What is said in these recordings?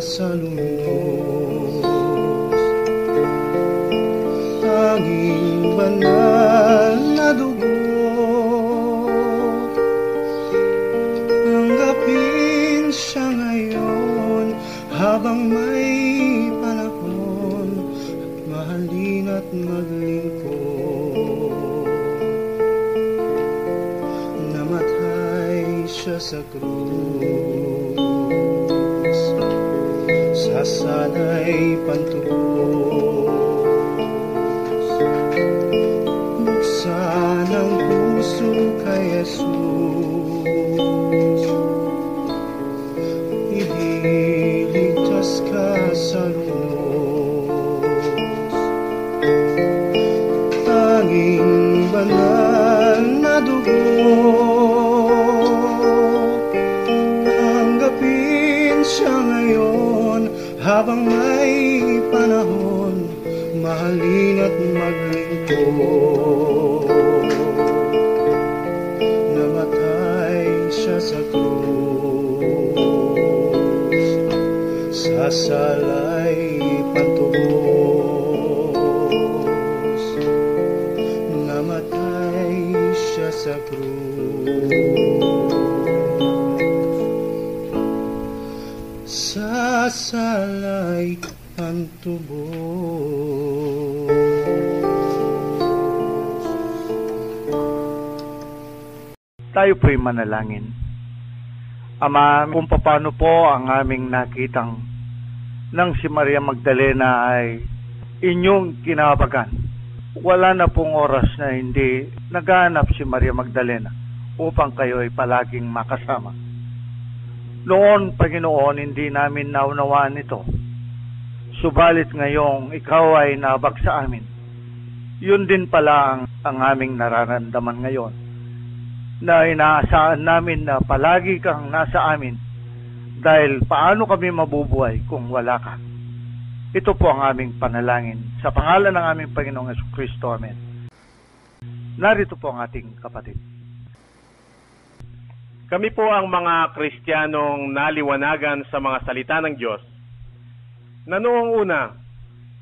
sa lunos, tanging banal na dugo, tanggapin siya ngayon habang may panahon, at mahalin at maglingkod. Namatay siya sa krus, sasanay pantubos. Buksan ang puso kay Jesus, ililigtas ka sa lunos, tanging banal na dugo, tanggapin siya ngayon habang may panahon, mahalin at maglingkod. Namatay siya sa krus, sasalay pantubos. Namatay siya sa krus, sasalay pantubos. Tayo po'y manalangin. Ama, kung paano po ang aming nakitang nang si Maria Magdalena ay inyong kinabagan, wala na pong oras na hindi naghahanap si Maria Magdalena upang kayo ay palaging makasama. Noon, Panginoon, hindi namin naunawaan ito. Subalit ngayong ikaw ay nabag sa amin, yun din pala ang aming nararamdaman ngayon, na inaasahan namin na palagi kang nasa amin, dahil paano kami mabubuhay kung wala ka? Ito po ang aming panalangin sa pangalan ng aming Panginoong Jesucristo. Amen. Narito po ang ating kapatid. Kami po ang mga Kristiyanong naliwanagan sa mga salita ng Diyos, na noong una,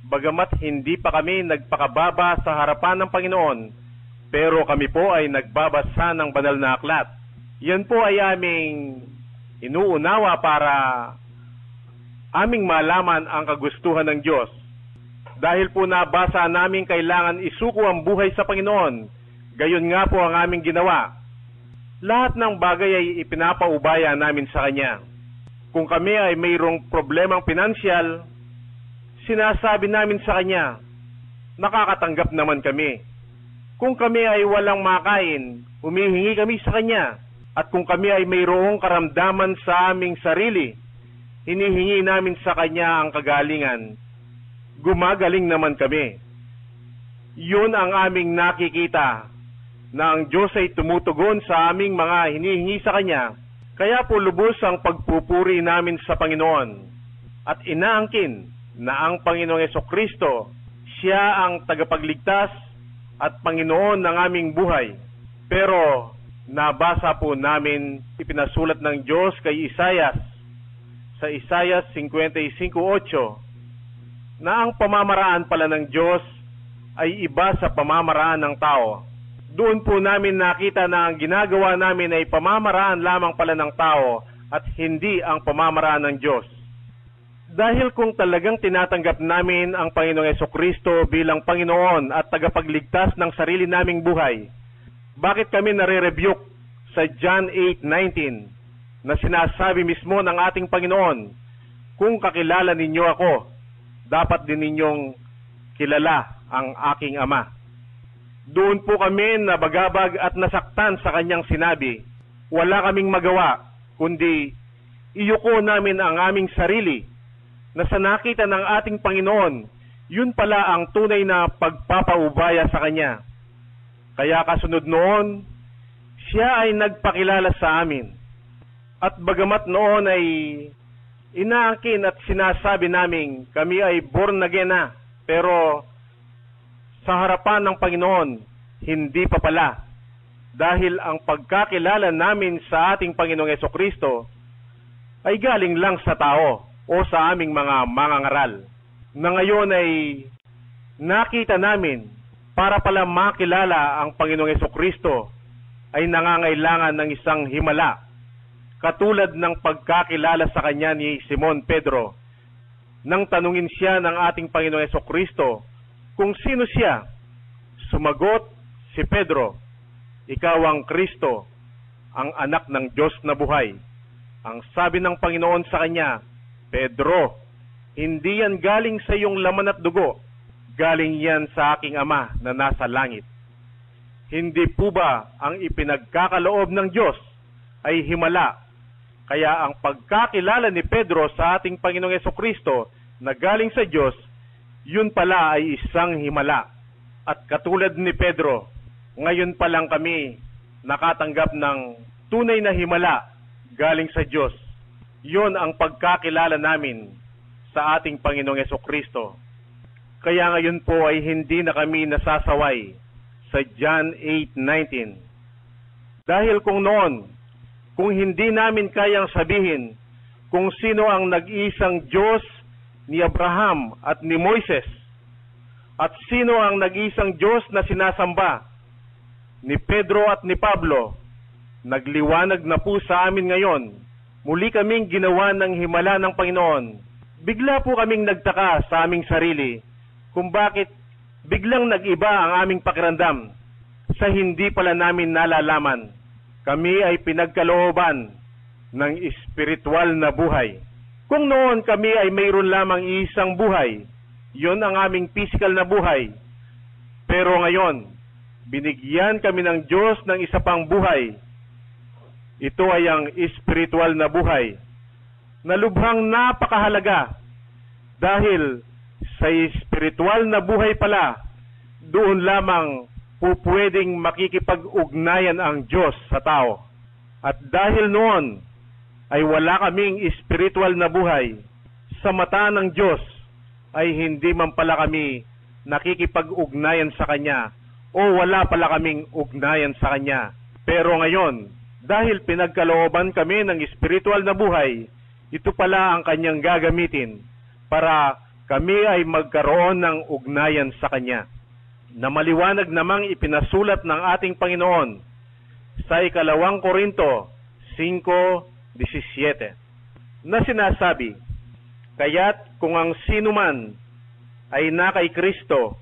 bagamat hindi pa kami nagpakababa sa harapan ng Panginoon, pero kami po ay nagbabasa ng banal na aklat. Yan po ay aming inuunawa para aming malaman ang kagustuhan ng Diyos. Dahil po nabasa namin kailangan isuko ang buhay sa Panginoon, gayon nga po ang aming ginawa. Lahat ng bagay ay ipinapaubaya namin sa Kanya. Kung kami ay mayroong problemang pinansyal, sinasabi namin sa Kanya, nakakatanggap naman kami. Kung kami ay walang makain, humihingi kami sa Kanya. At kung kami ay mayroong karamdaman sa aming sarili, hinihingi namin sa Kanya ang kagalingan. Gumagaling naman kami. Yun ang aming nakikita, na ang Diyos ay tumutugon sa aming mga hinihingi sa Kanya. Kaya po lubos ang pagpupuri namin sa Panginoon. At inaangkin na ang Panginoong Jesucristo, Siya ang tagapagligtas at Panginoon ng aming buhay. Pero nabasa po namin ipinasulat ng Diyos kay Isaias sa Isaias 55:8 na ang pamamaraan pala ng Diyos ay iba sa pamamaraan ng tao. Doon po namin nakita na ang ginagawa namin ay pamamaraan lamang pala ng tao at hindi ang pamamaraan ng Diyos. Dahil kung talagang tinatanggap namin ang Panginoong Jesucristo bilang Panginoon at tagapagligtas ng sarili naming buhay, bakit kami nare-rebuke sa John 8:19 na sinasabi mismo ng ating Panginoon, kung kakilala ninyo ako, dapat din ninyong kilala ang aking Ama. Doon po kami nabagabag at nasaktan sa Kanyang sinabi, wala kaming magawa, kundi iyuko namin ang aming sarili, na sa nakita ng ating Panginoon, yun pala ang tunay na pagpapaubaya sa Kanya. Kaya kasunod noon, Siya ay nagpakilala sa amin. At bagamat noon ay inaangkin at sinasabi namin kami ay born again na, pero sa harapan ng Panginoon, hindi pa pala. Dahil ang pagkakilala namin sa ating Panginoong Jesucristo ay galing lang sa tao. o sa aming mga mangangaral, na ngayon ay nakita namin para pala makilala ang Panginoong Hesukristo ay nangangailangan ng isang himala, katulad ng pagkakilala sa kanya ni Simon Pedro. Nang tanungin siya ng ating Panginoong Hesukristo kung sino siya, sumagot si Pedro, "Ikaw ang Kristo, ang anak ng Diyos na buhay." Ang sabi ng Panginoon sa kanya, "Pedro, hindi yan galing sa iyong laman at dugo, galing yan sa aking Ama na nasa langit." Hindi po ba ang ipinagkakaloob ng Diyos ay himala? Kaya ang pagkakilala ni Pedro sa ating Panginoong Hesukristo na galing sa Diyos, yun pala ay isang himala. At katulad ni Pedro, ngayon pa lang kami nakatanggap ng tunay na himala galing sa Diyos. Yun ang pagkakilala namin sa ating Panginoong Hesukristo. Kaya ngayon po ay hindi na kami nasasaway sa John 8:19. Dahil kung noon, kung hindi namin kayang sabihin kung sino ang nag-iisang Diyos ni Abraham at ni Moises, at sino ang nag-iisang Diyos na sinasamba ni Pedro at ni Pablo, nagliwanag na po sa amin ngayon. Muli kaming ginawa ng himala ng Panginoon. Bigla po kaming nagtaka sa aming sarili kung bakit biglang nag-iba ang aming pakiramdam sa hindi pala namin nalalaman. Kami ay pinagkalooban ng espiritual na buhay. Kung noon kami ay mayroon lamang isang buhay, yon ang aming physical na buhay. Pero ngayon, binigyan kami ng Diyos ng isa pang buhay. Ito ay ang espiritual na buhay, na lubhang napakahalaga dahil sa espiritual na buhay pala, doon lamang po pwedeng makikipag-ugnayan ang Diyos sa tao. At dahil noon ay wala kaming espiritual na buhay, sa mata ng Diyos ay hindi man pala kami nakikipag-ugnayan sa Kanya o wala pala kaming ugnayan sa Kanya. Pero ngayon, dahil pinagkalooban kami ng espiritual na buhay, ito pala ang Kanyang gagamitin para kami ay magkaroon ng ugnayan sa Kanya, na maliwanag namang ipinasulat ng ating Panginoon sa 2 Korinto 5:17, na sinasabi, "Kaya't kung ang sino man ay na kay Kristo,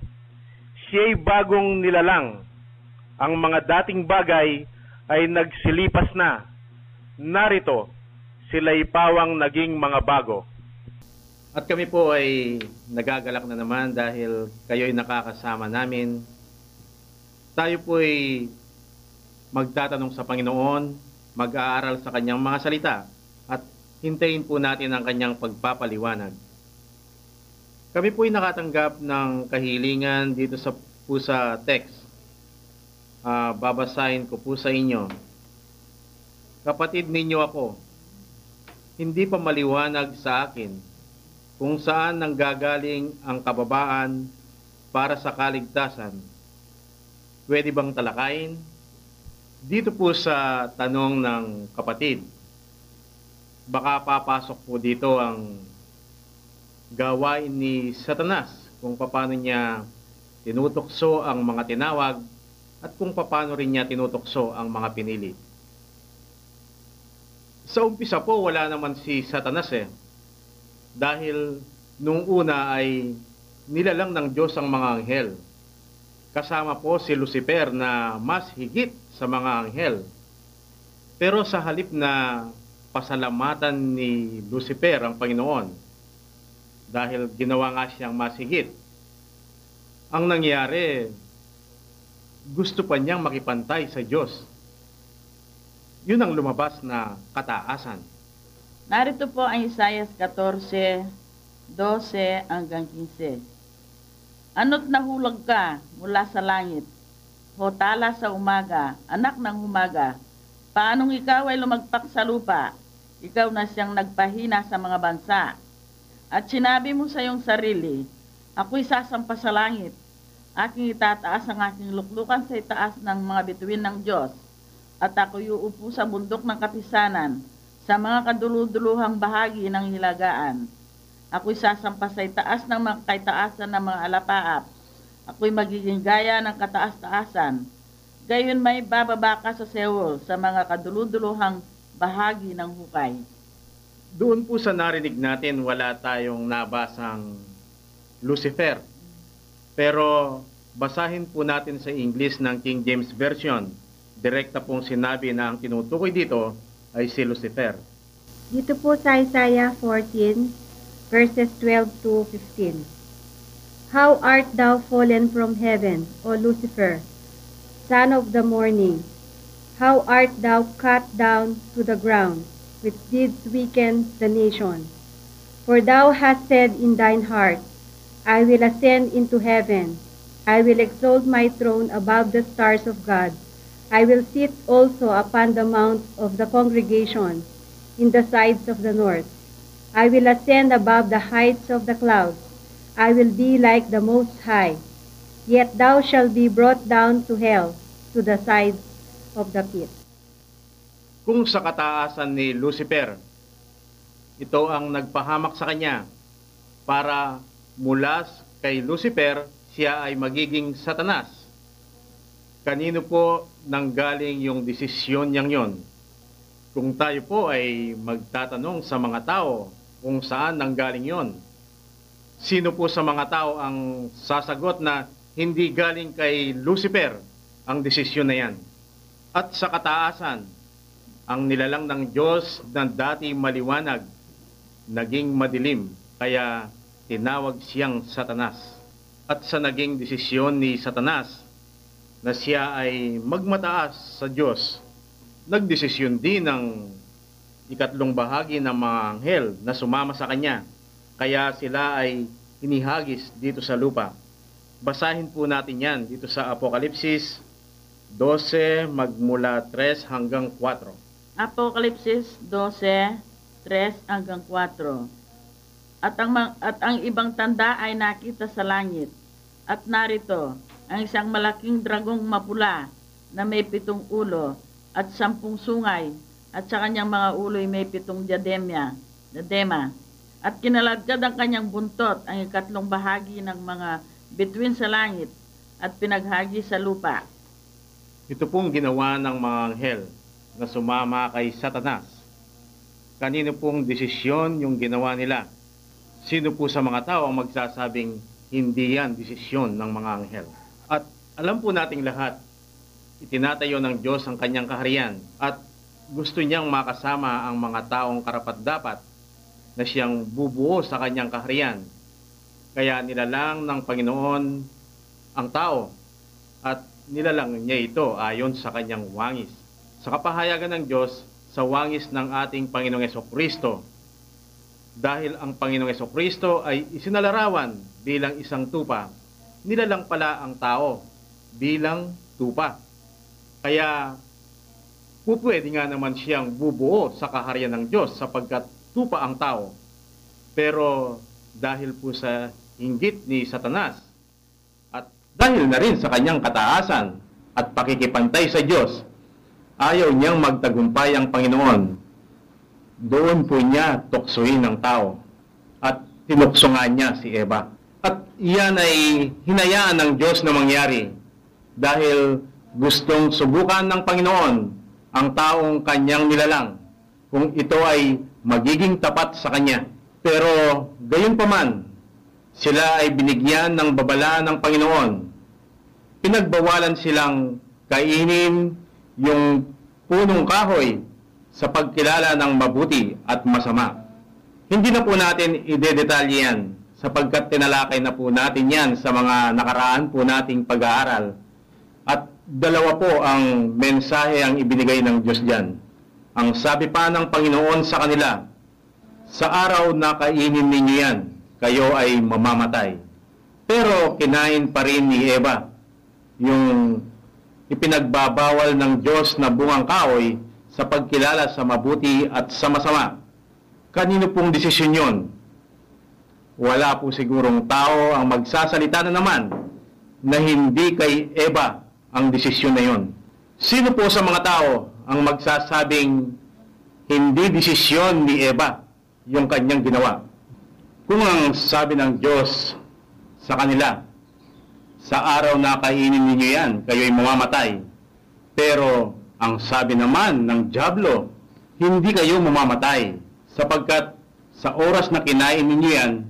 siya'y bagong nilalang. Ang mga dating bagay ay nagsilipas na. Narito, sila'y pawang naging mga bago." At kami po ay nagagalak na naman dahil kayo'y nakakasama namin. Tayo po ay magtatanong sa Panginoon, mag-aaral sa Kanyang mga salita, at hintayin po natin ang Kanyang pagpapaliwanag. Kami po ay nakatanggap ng kahilingan dito sa text. Babasahin ko po sa inyo. "Kapatid ninyo ako, hindi pa maliwanag sa akin kung saan nanggagaling ang kababaan para sa kaligtasan. Pwede bang talakayin?" Dito po sa tanong ng kapatid, baka papasok po dito ang gawain ni Satanas, kung paano niya tinutokso ang mga tinawag at kung paano rin niya tinutokso ang mga pinili. Sa umpisa po, wala naman si Satanas dahil nung una ay nilalang ng Diyos ang mga anghel. Kasama po si Lucifer na mas higit sa mga anghel. Pero sa halip na pasalamatan ni Lucifer ang Panginoon dahil ginawa nga siyang mas higit, ang nangyari, gusto pa niyang makipantay sa Diyos. Yun ang lumabas na kataasan. Narito po ang Isaiah 14:12 hanggang 15. "Ano't nahulag ka mula sa langit, o tala sa umaga, anak ng umaga, paanong ikaw ay lumagpak sa lupa, ikaw na siyang nagpahina sa mga bansa. At sinabi mo sa iyong sarili, ako'y sasampa sa langit, aking itataas ang aking luklukan sa itaas ng mga bituin ng Diyos, at ako'y uupo sa bundok ng kapisanan, sa mga kaduluduluhang bahagi ng hilagaan. Ako'y sasampa sa itaas ng mga kaitaasan ng mga alapaap. Ako'y magiging gaya ng kataas-taasan. Gayon may bababa ka sa Seol sa mga kaduluduluhang bahagi ng hukay. Doon po sa narinig natin, wala tayong nabasang Lucifer. Pero basahin po natin sa English ng King James Version. Direkta pong sinabi na ang tinutukoy dito ay si Lucifer. Dito po sa Isaiah 14, verses 12 to 15. How art thou fallen from heaven, O Lucifer, son of the morning? How art thou cut down to the ground, which didst weaken the nation? For thou hast said in thine heart, I will ascend into heaven. I will exalt my throne above the stars of God. I will sit also upon the mount of the congregation in the sides of the north. I will ascend above the heights of the clouds. I will be like the Most High. Yet thou shalt be brought down to hell, to the sides of the pit. Kung sa kataasan ni Lucifer, ito ang nagpahamak sa kanya para mula kay Lucifer, siya ay magiging Satanas. Kanino po nanggaling yung desisyon niyang yon? Kung tayo po ay magtatanong sa mga tao kung saan nanggaling yon, sino po sa mga tao ang sasagot na hindi galing kay Lucifer ang desisyon na yan? At sa kataasan, ang nilalang ng Diyos na dati maliwanag, naging madilim, kaya tinawag siyang Satanas. At sa naging desisyon ni Satanas, na siya ay magmataas sa Diyos, nagdesisyon din ng ikatlong bahagi ng mga anghel na sumama sa kanya, kaya sila ay hinihagis dito sa lupa. Basahin po natin yan dito sa Apokalipsis 12, magmula 3 hanggang 4. Apokalipsis 12, 3 hanggang 4. At ang ibang tanda ay nakita sa langit. At narito, ang isang malaking dragong mapula na may 7 ulo at 10 sungay, at sa kanyang mga ulo'y may 7 diadema. At kinaladkad ang kanyang buntot ang ikatlong bahagi ng mga bituin sa langit at pinaghagi sa lupa. Ito pong ginawa ng mga anghel na sumama kay Satanas. Kanino pong desisyon yung ginawa nila? Sino po sa mga tao ang magsasabing hindi yan desisyon ng mga anghel? At alam po nating lahat, itinatayo ng Diyos ang kanyang kaharian at gusto niyang makasama ang mga taong karapat-dapat na siyang bubuo sa kanyang kaharian. Kaya nilalang ng Panginoon ang tao at nilalang niya ito ayon sa kanyang wangis. Sa kapahayagan ng Diyos, sa wangis ng ating Panginoong Hesukristo. Dahil ang Panginoong Hesukristo ay isinalarawan bilang isang tupa, nilalang pala ang tao bilang tupa. Kaya pupwede nga naman siyang bubuo sa kaharian ng Diyos sapagkat tupa ang tao. Pero dahil po sa inggit ni Satanas at dahil na rin sa kanyang kataasan at pakikipantay sa Diyos, ayaw niyang magtagumpay ang Panginoon. Doon po niya tuksoin ng tao at tinukso nga niya si Eva. At iyan ay hinayaan ng Diyos na mangyari dahil gustong subukan ng Panginoon ang taong kanyang nilalang kung ito ay magiging tapat sa kanya. Pero gayon pa man, sila ay binigyan ng babala ng Panginoon. Pinagbawalan silang kainin yung punong kahoy sa pagkilala ng mabuti at masama. Hindi na po natin idedetalye yan sapagkat tinalakay na po natin yan sa mga nakaraan po nating pag-aaral. At dalawa po ang mensahe ang ibinigay ng Diyos dyan. Ang sabi pa ng Panginoon sa kanila, sa araw na kainin ninyo yan, kayo ay mamamatay. Pero kinain pa rin ni Eva yung ipinagbabawal ng Diyos na bungang kahoy sa pagkilala sa mabuti at sa masama. Kanino pong desisyon yun? Wala po sigurong tao ang magsasalita na naman na hindi kay Eva ang desisyon na yun. Sino po sa mga tao ang magsasabing Hindi desisyon ni Eva yung kanyang ginawa. Kung ang sabi ng Diyos sa kanila, sa araw na kainin ninyo yan, kayo'y mamamatay. Pero ang sabi naman ng dyablo, hindi kayo mamamatay, sapagkat sa oras na kinain ninyo yan,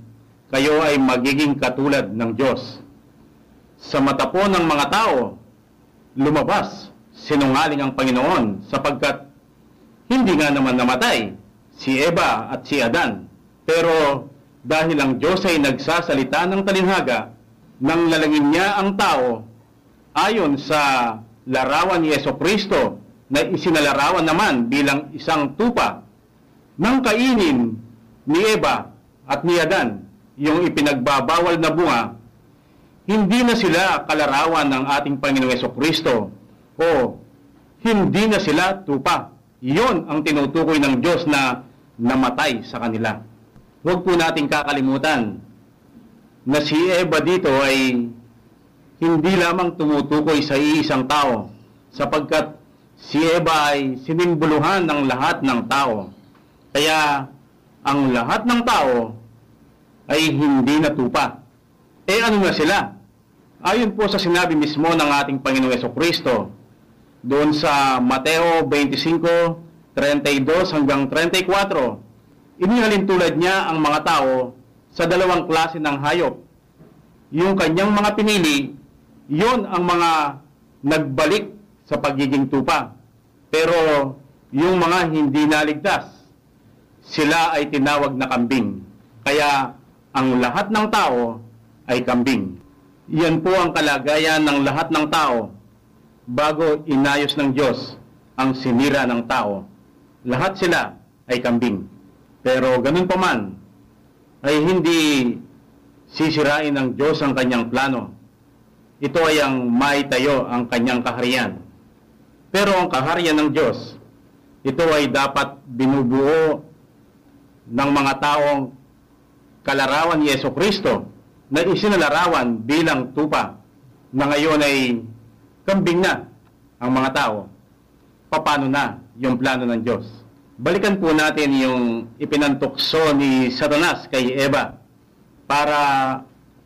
kayo ay magiging katulad ng Diyos. Sa mata po ng mga tao, lumabas, sinungaling ang Panginoon, sapagkat hindi nga naman namatay si Eva at si Adan. Pero dahil ang Diyos ay nagsasalita ng talinhaga, nang lalangin niya ang tao, ayon sa larawan ni Jesucristo, na isinalarawan naman bilang isang tupa, nang kainin ni Eva at ni Adan yung ipinagbabawal na bunga, hindi na sila kalarawan ng ating Panginoong Jesucristo o hindi na sila tupa. Iyon ang tinutukoy ng Diyos na namatay sa kanila. Huwag po nating kakalimutan na si Eva dito ay hindi lamang tumutukoy sa iisang tao, sapagkat si Eva ay sinimboluhan ng lahat ng tao. Kaya ang lahat ng tao ay hindi natupa. Ano na sila? Ayon po sa sinabi mismo ng ating Panginoong Jesucristo, doon sa Mateo 25:32 hanggang 34, inihalin tulad niya ang mga tao sa dalawang klase ng hayop. Yung kanyang mga pinili, yon ang mga nagbalik sa pagiging tupa. Pero yung mga hindi naligtas, sila ay tinawag na kambing. Kaya ang lahat ng tao ay kambing. Yan po ang kalagayan ng lahat ng tao bago inayos ng Diyos ang sinira ng tao. Lahat sila ay kambing. Pero ganun pa man, ay hindi sisirain ng Diyos ang kanyang plano. Ito ay ang maitayo ang kanyang kaharian. Pero ang kaharian ng Diyos, ito ay dapat binubuo ng mga taong kalarawan ni Jesucristo na isinalarawan bilang tupa, na ngayon ay kambing na ang mga tao. Paano na yung plano ng Diyos? Balikan po natin yung ipinantukso ni Satanas kay Eva para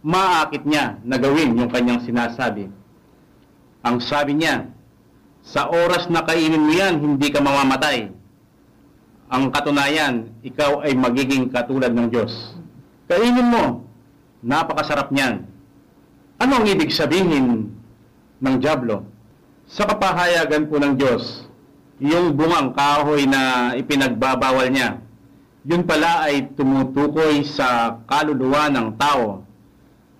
maakit niya na gawin yung kanyang sinasabi. Ang sabi niya, sa oras na kainin mo yan, hindi ka mamamatay. Ang katunayan, ikaw ay magiging katulad ng Diyos. Kainin mo, napakasarap niyan. Ano ang ibig sabihin ng dyablo? Sa kapahayagan po ng Diyos, yung bungang kahoy na ipinagbabawal niya, yun pala ay tumutukoy sa kaluluwa ng tao,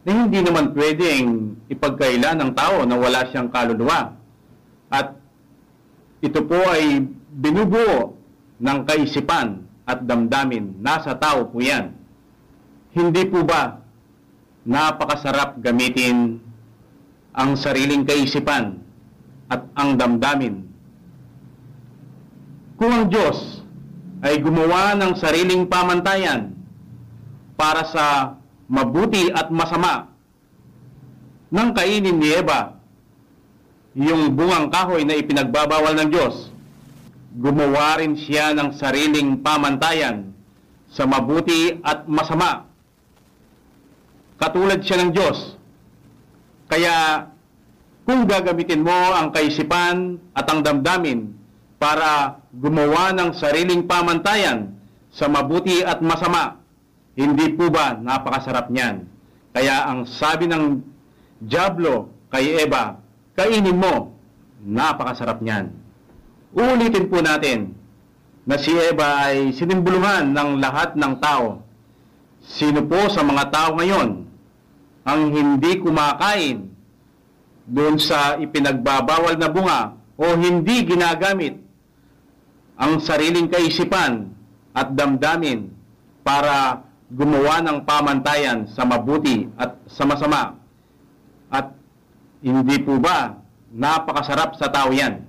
na hindi naman pwedeng ipagkaila ng tao na wala siyang kaluluwa. At ito po ay binubuo ng kaisipan at damdamin. Nasa tao po yan. Hindi po ba napakasarap gamitin ang sariling kaisipan at ang damdamin? Kung ang Diyos ay gumawa ng sariling pamantayan para sa mabuti at masama, nang kainin ni Eva yung bungang kahoy na ipinagbabawal ng Diyos, gumawa rin siya ng sariling pamantayan sa mabuti at masama. Katulad siya ng Diyos. Kaya kung gagamitin mo ang kaisipan at ang damdamin para gumawa ng sariling pamantayan sa mabuti at masama, hindi po ba napakasarap niyan? Kaya ang sabi ng dyablo kay Eva, kainin mo, napakasarap niyan. Uulitin po natin na si Eva ay sinimbuluhan ng lahat ng tao. Sino po sa mga tao ngayon ang hindi kumakain doon sa ipinagbabawal na bunga o hindi ginagamit ang sariling kaisipan at damdamin para gumawa ng pamantayan sa mabuti at sa masama? At hindi po ba napakasarap sa tao yan?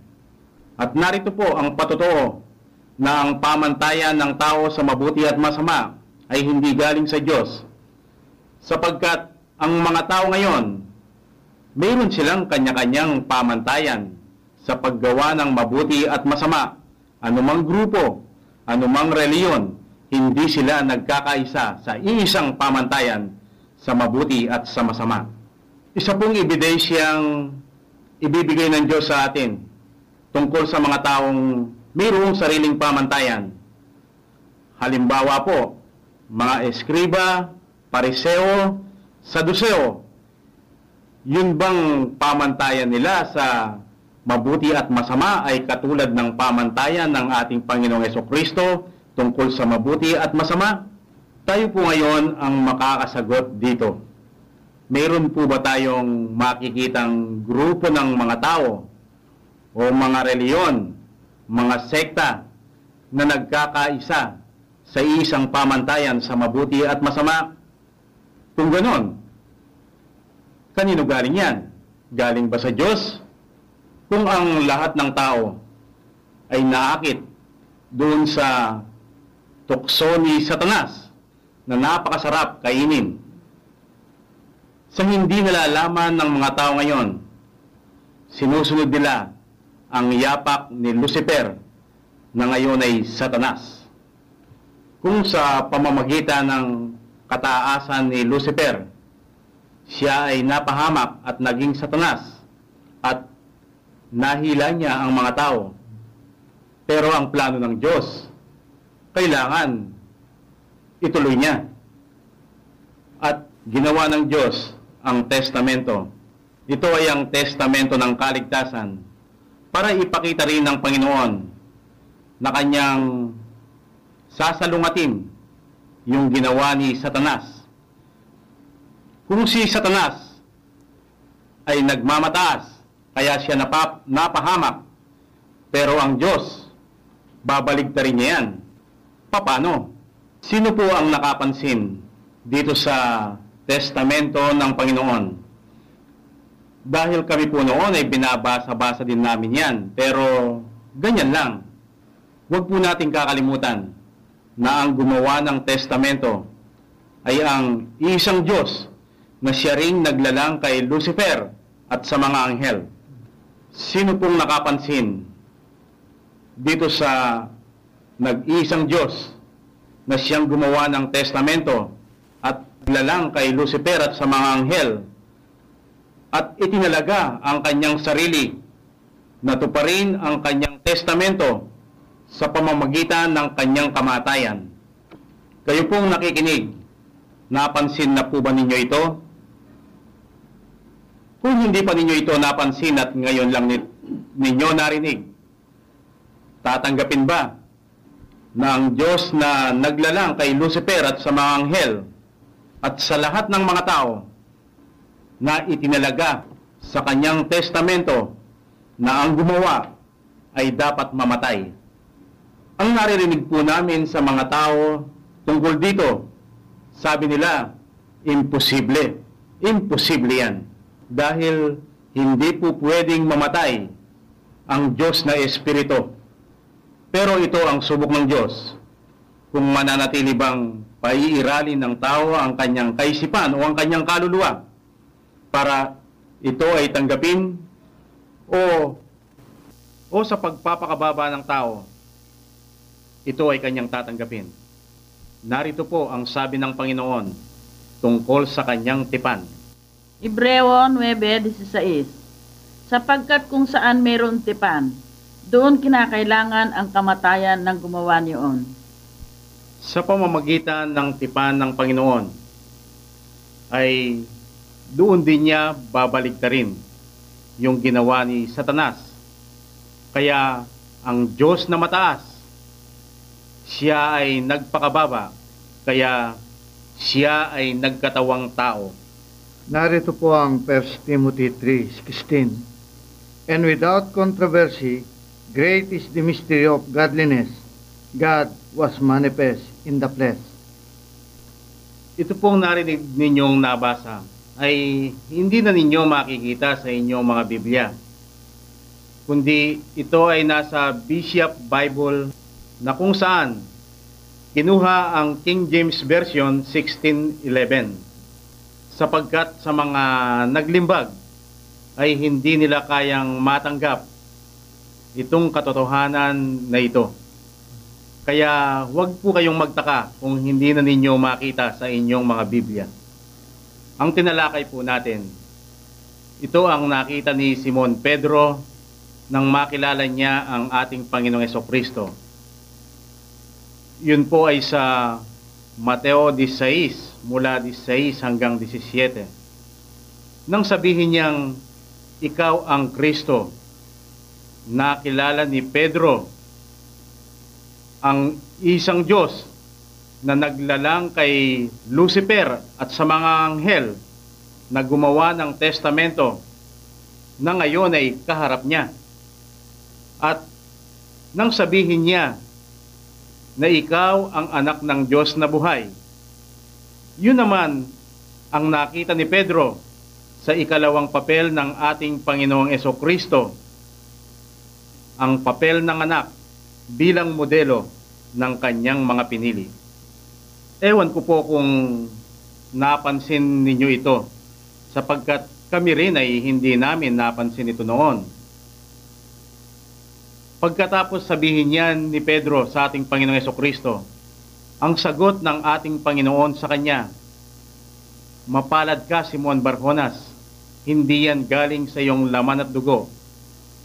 At narito po ang patotoo na ang pamantayan ng tao sa mabuti at masama ay hindi galing sa Diyos. Sapagkat ang mga tao ngayon, mayroon silang kanya-kanyang pamantayan sa paggawa ng mabuti at masama. Anumang grupo, anumang reliyon, hindi sila nagkakaisa sa iisang pamantayan sa mabuti at sa masama. Isa pong ebidensyang ibibigay ng Diyos sa atin tungkol sa mga taong mayroong sariling pamantayan. Halimbawa po, mga eskriba, pariseo, saduseo. Yun bang pamantayan nila sa mabuti at masama ay katulad ng pamantayan ng ating Panginoong Hesukristo tungkol sa mabuti at masama? Tayo po ngayon ang makakasagot dito. Meron po ba tayong makikitang grupo ng mga tao o mga reliyon, mga sekta na nagkakaisa sa isang pamantayan sa mabuti at masama? Kung ganon, kanino galing yan? Galing ba sa Diyos? Kung ang lahat ng tao ay naakit doon sa tukso ni Satanas na napakasarap kainin, sa hindi nalalaman ng mga tao ngayon, sinusunod nila ang yapak ni Lucifer na ngayon ay Satanas. Kung sa pamamagitan ng kataasan ni Lucifer, siya ay napahamak at naging Satanas at nahila niya ang mga tao. Pero ang plano ng Diyos, kailangan ituloy niya. At ginawa ng Diyos ang testamento. Ito ay ang testamento ng kaligtasan para ipakita rin ng Panginoon na kanyang sasalungatin yung ginawa ni Satanas. Kung si Satanas ay nagmamataas, kaya siya napahamak, pero ang Diyos, babaligtarin niya yan. Paano? Sino po ang nakapansin dito sa testamento ng Panginoon? Dahil kami po noon ay binabasa-basa din namin yan, pero ganyan lang. Huwag po natin kakalimutan na ang gumawa ng testamento ay ang isang Diyos na siya ring naglalang kay Lucifer at sa mga anghel. Sino pong nakapansin dito sa nag-iisang Diyos na siyang gumawa ng testamento at naglalang kay Lucifer at sa mga anghel at itinalaga ang kanyang sarili na tuparin ang kanyang testamento sa pamamagitan ng kanyang kamatayan? Kayo pong nakikinig, napansin na po ba ninyo ito? Kung hindi pa ninyo ito napansin at ngayon lang ninyo narinig, tatanggapin ba na ang Diyos na naglalang kay Lucifer at sa mga anghel at sa lahat ng mga tao na itinalaga sa kanyang testamento na ang gumawa ay dapat mamatay? Ang naririnig po namin sa mga tao tungkol dito, sabi nila, imposible. Imposible yan. Dahil hindi po pwedeng mamatay ang Diyos na Espiritu. Pero ito ang subok ng Diyos. Kung mananatili bang paiiralin ng tao ang kanyang kaisipan o ang kanyang kaluluwa para ito ay tanggapin o sa pagpapakababa ng tao, ito ay kanyang tatanggapin. Narito po ang sabi ng Panginoon tungkol sa kanyang tipan. Hebreo 9:16. Sapagkat kung saan mayroon tipan, doon kinakailangan ang kamatayan ng gumawa niyon. Sa pamamagitan ng tipan ng Panginoon, ay doon din niya babaligtarin yung ginawa ni Satanas. Kaya ang Diyos na mataas, siya ay nagpakababa, kaya siya ay nagkatawang tao. Narito po ang 1 Timothy 3:16. And without controversy, great is the mystery of godliness. God was manifest in the flesh. Ito pong narinig ninyong nabasa ay hindi na ninyo makikita sa inyong mga Biblia, kundi ito ay nasa Bishop Bible na kung saan kinuha ang King James Version 1611 sapagkat sa mga naglimbag ay hindi nila kayang matanggap itong katotohanan na ito. Kaya huwag po kayong magtaka kung hindi na ninyo makita sa inyong mga Biblia. Ang tinalakay po natin, ito ang nakita ni Simon Pedro nang makilala niya ang ating Panginoong Hesukristo. Yun po ay sa Mateo 16, mula 16 hanggang 17. Nang sabihin niyang, ikaw ang Kristo, nakilala ni Pedro ang isang Diyos na naglalang kay Lucifer at sa mga anghel na gumawa ng testamento na ngayon ay kaharap niya. At nang sabihin niya na ikaw ang anak ng Diyos na buhay, yun naman ang nakita ni Pedro sa ikalawang papel ng ating Panginoong Hesukristo, ang papel ng anak bilang modelo ng kanyang mga pinili. Ewan ko po kung napansin ninyo ito, sapagkat kami rin ay hindi namin napansin ito noon. Pagkatapos sabihin niyan ni Pedro sa ating Panginoong Hesukristo, ang sagot ng ating Panginoon sa kanya, mapalad ka, Simon Barjonas, hindi yan galing sa iyong laman at dugo,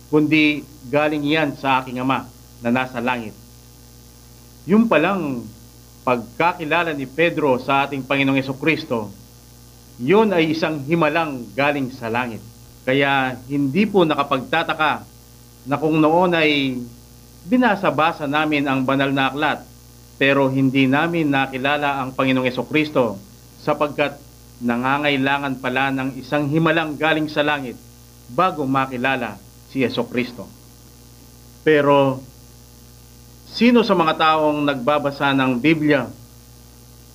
kundi galing yan sa aking Ama na nasa langit. Yung palang pagkakilala ni Pedro sa ating Panginoong Hesukristo, yun ay isang himalang galing sa langit. Kaya hindi po nakapagtataka na kung noon ay binasa-basa namin ang banal na aklat, pero hindi namin nakilala ang Panginoong Hesukristo sapagkat nangangailangan pala ng isang himalang galing sa langit bago makilala si Hesukristo. Pero sino sa mga taong nagbabasa ng Biblia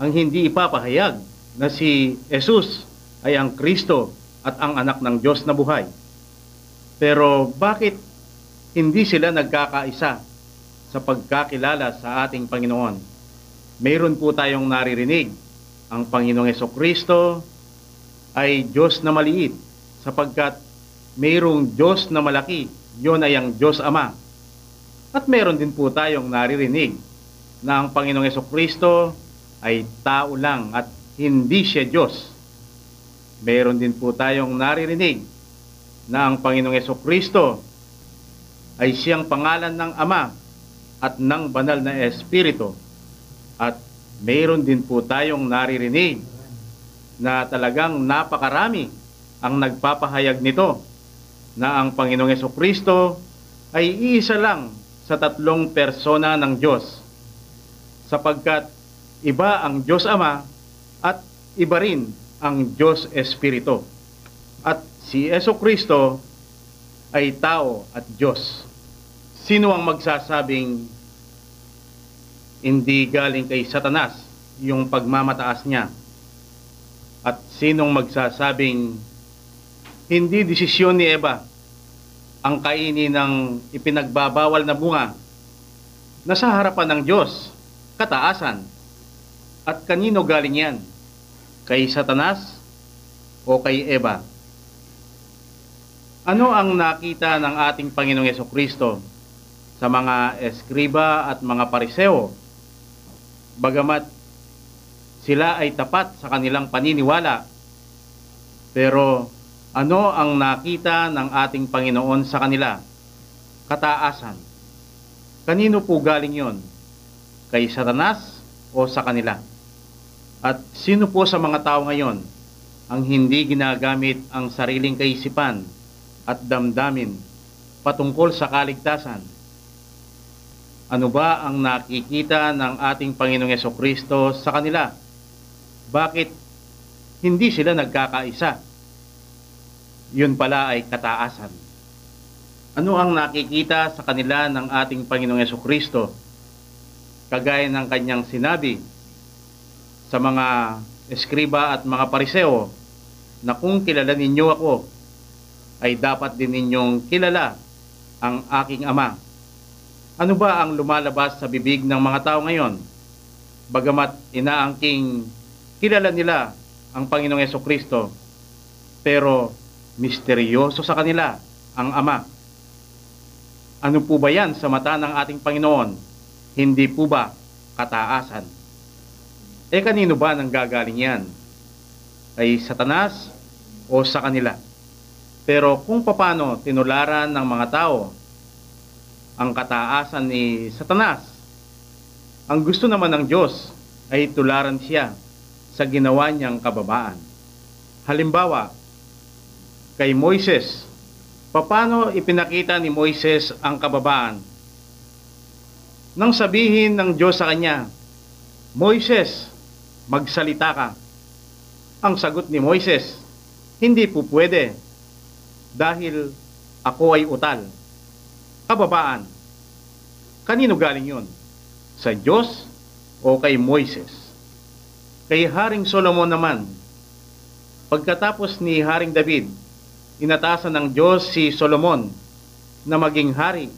ang hindi ipapahayag na si Jesus ay ang Kristo at ang anak ng Diyos na buhay? Pero bakit hindi sila nagkakaisa sa pagkakilala sa ating Panginoon? Mayroon po tayong naririnig, ang Panginoong Hesukristo ay Diyos na maliit, sapagkat mayroong Diyos na malaki, yon ay ang Diyos Ama. At meron din po tayong naririnig na ang Panginoong Hesukristo ay tao lang at hindi siya Diyos. Meron din po tayong naririnig na ang Panginoong Hesukristo ay siyang pangalan ng Ama at ng banal na Espiritu. At meron din po tayong naririnig na talagang napakarami ang nagpapahayag nito na ang Panginoong Hesukristo ay iisa lang sa tatlong persona ng Diyos, sapagkat iba ang Diyos Ama at iba rin ang Diyos Espiritu. At si Hesukristo ay tao at Diyos. Sino ang magsasabing hindi galing kay Satanas yung pagmamataas niya? At sinong magsasabing hindi desisyon ni Eva ang kainin ng ipinagbabawal na bunga na sa harapan ng Diyos, kataasan? At kanino galing yan? Kay Satanas o kay Eva? Ano ang nakita ng ating Panginoong Hesukristo sa mga eskriba at mga pariseo? Bagamat sila ay tapat sa kanilang paniniwala, pero ano ang nakita ng ating Panginoon sa kanila? Kataasan. Kanino po galing yon? Kay Satanas o sa kanila? At sino po sa mga tao ngayon ang hindi ginagamit ang sariling kaisipan at damdamin patungkol sa kaligtasan? Ano ba ang nakikita ng ating Panginoong Hesukristo sa kanila? Bakit hindi sila nagkakaisa? Yun pala ay kataasan. Ano ang nakikita sa kanila ng ating Panginoong Hesukristo? Kagaya ng kanyang sinabi sa mga eskriba at mga pariseo na kung kilala ninyo ako, ay dapat din ninyong kilala ang aking Ama. Ano ba ang lumalabas sa bibig ng mga tao ngayon? Bagamat inaangking kilala nila ang Panginoong Hesukristo, pero misteryoso sa kanila ang Ama. Ano po ba yan sa mata ng ating Panginoon? Hindi po ba kataasan? Kanino ba nanggagaling yan? Ay Satanas o sa kanila? Pero kung paano tinularan ng mga tao ang kataasan ni Satanas, ang gusto naman ng Diyos ay tularan siya sa ginawa niyang kababaan. Halimbawa, kay Moises, paano ipinakita ni Moises ang kababaan? Nang sabihin ng Diyos sa kanya, Moises, magsalita ka. Ang sagot ni Moises, hindi po pwede dahil ako ay utal. Kababaan. Kanino galing yun? Sa Diyos o kay Moises? Kay Haring Solomon naman, pagkatapos ni Haring David, inatasan ng Diyos si Solomon na maging hari.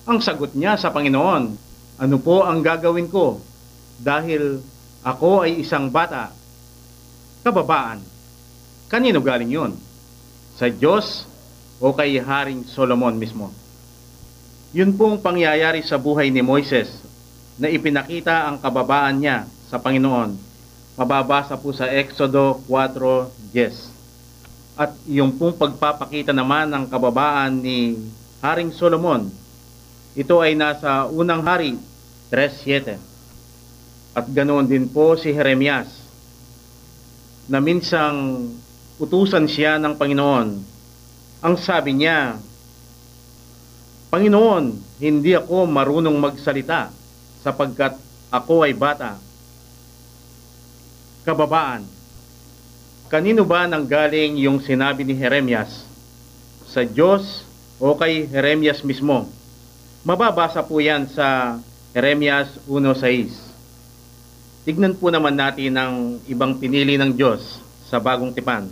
Ang sagot niya sa Panginoon, ano po ang gagawin ko dahil ako ay isang bata? Kababaan. Kanino galing yun? Sa Diyos o kay Haring Solomon mismo? Yun pong pangyayari sa buhay ni Moises na ipinakita ang kababaan niya sa Panginoon. Mababasa po sa Exodo 4:10. At yung pong pagpapakita naman ng kababaan ni Haring Solomon, ito ay nasa unang hari 3:7. At ganoon din po si Jeremias, na minsang utusan siya ng Panginoon. Ang sabi niya, Panginoon, hindi ako marunong magsalita sapagkat ako ay bata. Kababaan. Kanino ba nanggaling yung sinabi ni Jeremias? Sa Diyos o kay Jeremias mismo? Mababasa po yan sa Jeremias 1:6. Tignan po naman natin ang ibang pinili ng Diyos sa Bagong Tipan.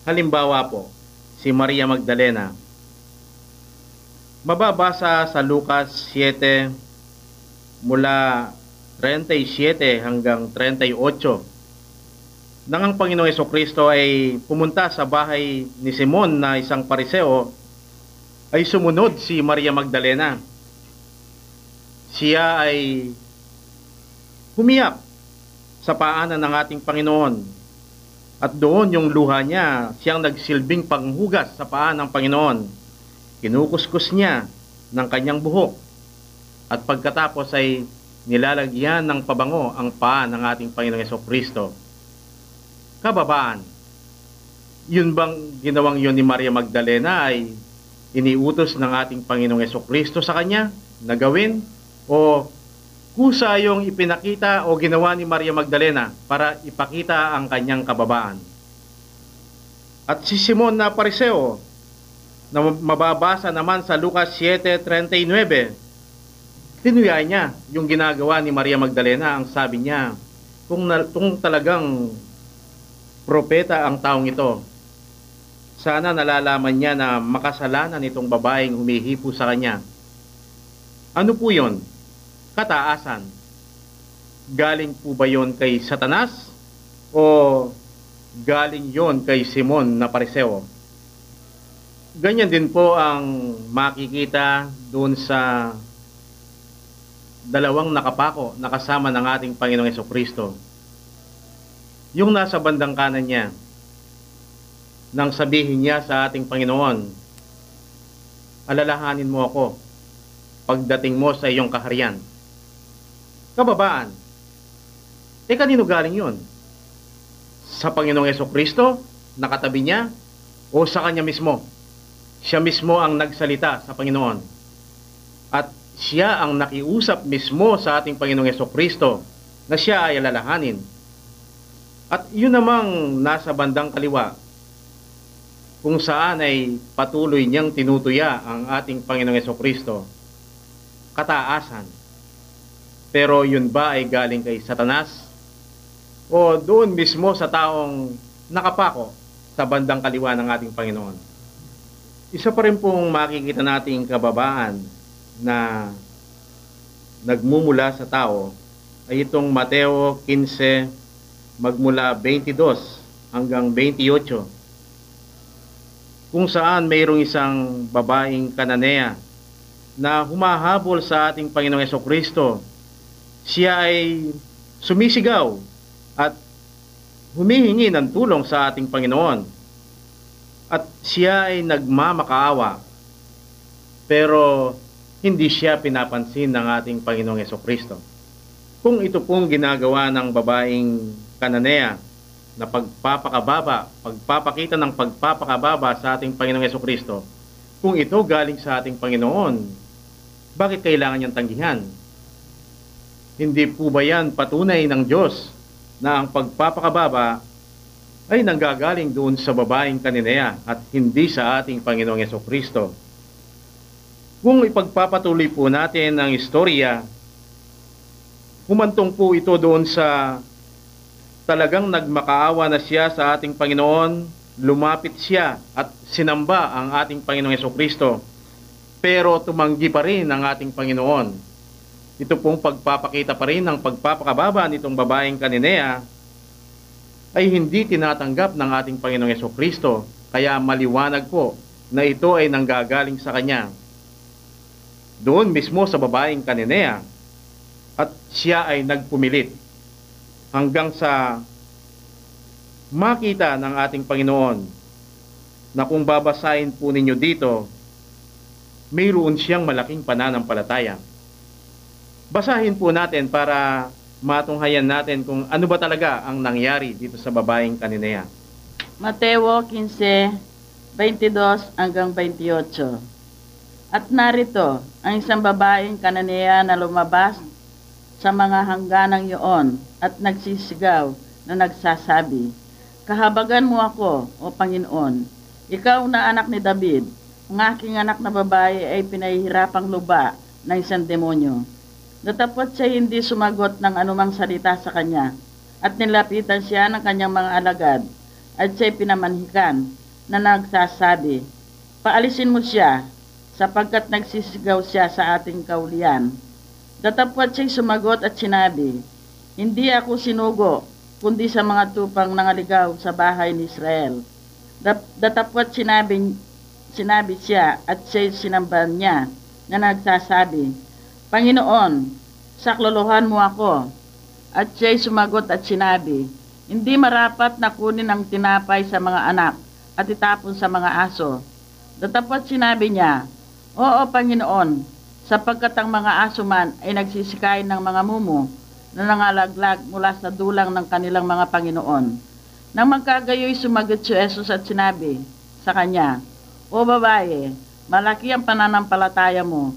Halimbawa po, si Maria Magdalena. Mababasa sa Lucas 7 mula 37 hanggang 38. Nang ang Panginoong Hesukristo ay pumunta sa bahay ni Simon na isang pariseo, ay sumunod si Maria Magdalena. Siya ay humiyak sa paanan ng ating Panginoon. At doon yung luha niya, siyang nagsilbing panghugas sa paa ng Panginoon. Kinukuskus niya ng kanyang buhok. At pagkatapos ay nilalagyan ng pabango ang paa ng ating Panginoong Hesukristo. Kababaan. Yun bang ginawang yun ni Maria Magdalena ay iniutos ng ating Panginoong Hesukristo sa kanya na gawin? O kusa yung ipinakita o ginawa ni Maria Magdalena para ipakita ang kanyang kababaan? At si Simon na pariseo, na mababasa naman sa Lucas 7:39, tinuya niya yung ginagawa ni Maria Magdalena. Ang sabi niya, kung talagang propeta ang taong ito, sana nalalaman niya na makasalanan itong babaeng humihipo sa kanya. Ano po yun? Kataasan. Galing po ba yon kay Satanas o galing yon kay Simon na pariseo? Ganyan din po ang makikita doon sa dalawang nakapako na kasama ng ating Panginoong Hesukristo. Yung nasa bandang kanan niya, nang sabihin niya sa ating Panginoon, alalahanin mo ako pagdating mo sa iyong kaharian. Kababaan. Kanino galing yun? Sa Panginoong Hesukristo, nakatabi niya, o sa kanya mismo? Siya mismo ang nagsalita sa Panginoon. At siya ang nakiusap mismo sa ating Panginoong Hesukristo na siya ay alalahanin. At yun namang nasa bandang kaliwa, kung saan ay patuloy niyang tinutuya ang ating Panginoong Hesukristo. Kataasan. Pero yun ba ay galing kay Satanas? O doon mismo sa taong nakapako sa bandang kaliwa ng ating Panginoon? Isa pa rin pong makikita nating kababaan na nagmumula sa tao ay itong Mateo 15 magmula 22 hanggang 28, kung saan mayroong isang babaeng Kananea na humahabol sa ating Panginoong Hesukristo. Siya ay sumisigaw at humihingi ng tulong sa ating Panginoon. At siya ay nagmamakaawa. Pero hindi siya pinapansin ng ating Panginoong Hesukristo. Kung ito pong ginagawa ng babaeng Kananea na pagpapakita ng pagpapakababa sa ating Panginoong Hesukristo, kung ito galing sa ating Panginoon, bakit kailangan niyang tanggihan? Hindi po ba yan patunay ng Diyos na ang pagpapakababa ay nanggagaling doon sa babaeng Kananea at hindi sa ating Panginoong Hesukristo? Kung ipagpapatuloy po natin ang istorya, humantong po ito doon sa talagang nagmakaawa na siya sa ating Panginoon, lumapit siya at sinamba ang ating Panginoong Hesukristo, pero tumanggi pa rin ang ating Panginoon. Ito pong pagpapakita pa rin ng pagpapakababa nitong babaeng Kananea ay hindi tinatanggap ng ating Panginoong Hesukristo, kaya maliwanag po na ito ay nanggagaling sa Kanya. Doon mismo sa babaeng Kananea, at siya ay nagpumilit hanggang sa makita ng ating Panginoon na kung babasahin po ninyo dito, mayroon siyang malaking pananampalataya. Basahin po natin para matunghayan natin kung ano ba talaga ang nangyari dito sa babaeng Kananea. Mateo 15:22 hanggang 28. At narito ang isang babaeng Kananea na lumabas sa mga hangganang iyon at nagsisigaw na nagsasabi, "Kahabagan mo ako, O Panginoon, ikaw na anak ni David. Ang aking anak na babae ay pinahihirapang luba ng isang demonyo." Datapwat siya hindi sumagot ng anumang salita sa kanya, at nilapitan siya ng kanyang mga alagad, at siya'y pinamanhikan na nagsasabi, "Paalisin mo siya, sapagkat nagsisigaw siya sa ating kaulian." Datapwat siya'y sumagot at sinabi, "Hindi ako sinugo, kundi sa mga tupang nangaligaw sa bahay ni Israel." Datapwat sinabi siya at siya'y sinamba niya na nagsasabi, "Panginoon, saklolohan mo ako." At siya'y sumagot at sinabi, "Hindi marapat na kunin ang tinapay sa mga anak at itapon sa mga aso." Datapwat sinabi niya, "Oo, Panginoon, sapagkat ang mga aso man ay nagsisikain ng mga mumo na nangalaglag mula sa dulang ng kanilang mga Panginoon." Nang magkagayoy sumagot si Jesus at sinabi sa kanya, "O babae, malaki ang pananampalataya mo.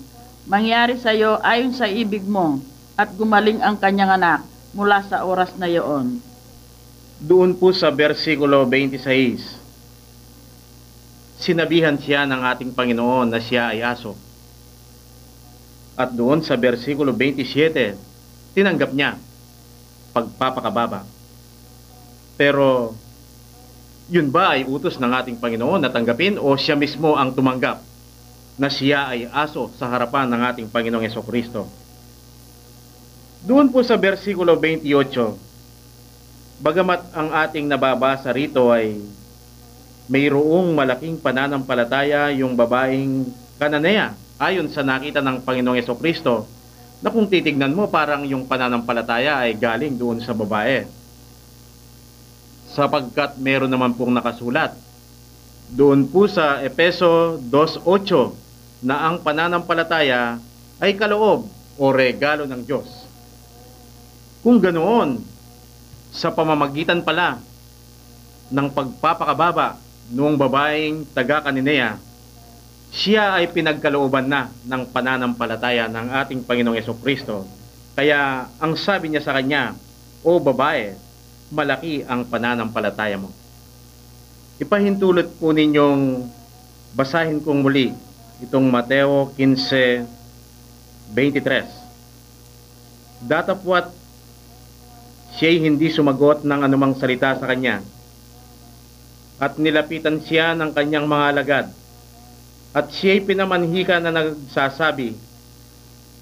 Mangyari sa iyo ayon sa ibig mo," at gumaling ang kanyang anak mula sa oras na iyon. Doon po sa versikulo 26, sinabihan siya ng ating Panginoon na siya ay aso. At doon sa versikulo 27, tinanggap niya pagpapakababa. Pero yun ba ay utos ng ating Panginoon na tanggapin o siya mismo ang tumanggap na siya ay aso sa harapan ng ating Panginoong Hesukristo? Doon po sa versikulo 28, bagamat ang ating nababasa rito ay mayroong malaking pananampalataya yung babaeng Kananea ayon sa nakita ng Panginoong Hesukristo, na kung titignan mo parang yung pananampalataya ay galing doon sa babae. Sapagkat meron naman pong nakasulat doon po sa Efeso 2:8 na ang pananampalataya ay kaloob o regalo ng Diyos. Kung ganoon, sa pamamagitan pala ng pagpapakababa noong babaeng taga-Kananea, siya ay pinagkalooban na ng pananampalataya ng ating Panginoong Hesukristo. Kaya ang sabi niya sa kanya, "O babae, malaki ang pananampalataya mo." Ipahintulot po ninyong basahin kong muli itong Mateo 15:23. Datapwat siya'y hindi sumagot ng anumang salita sa kanya, at nilapitan siya ng kanyang mga alagad, at siya'y pinamanhikan na nagsasabi,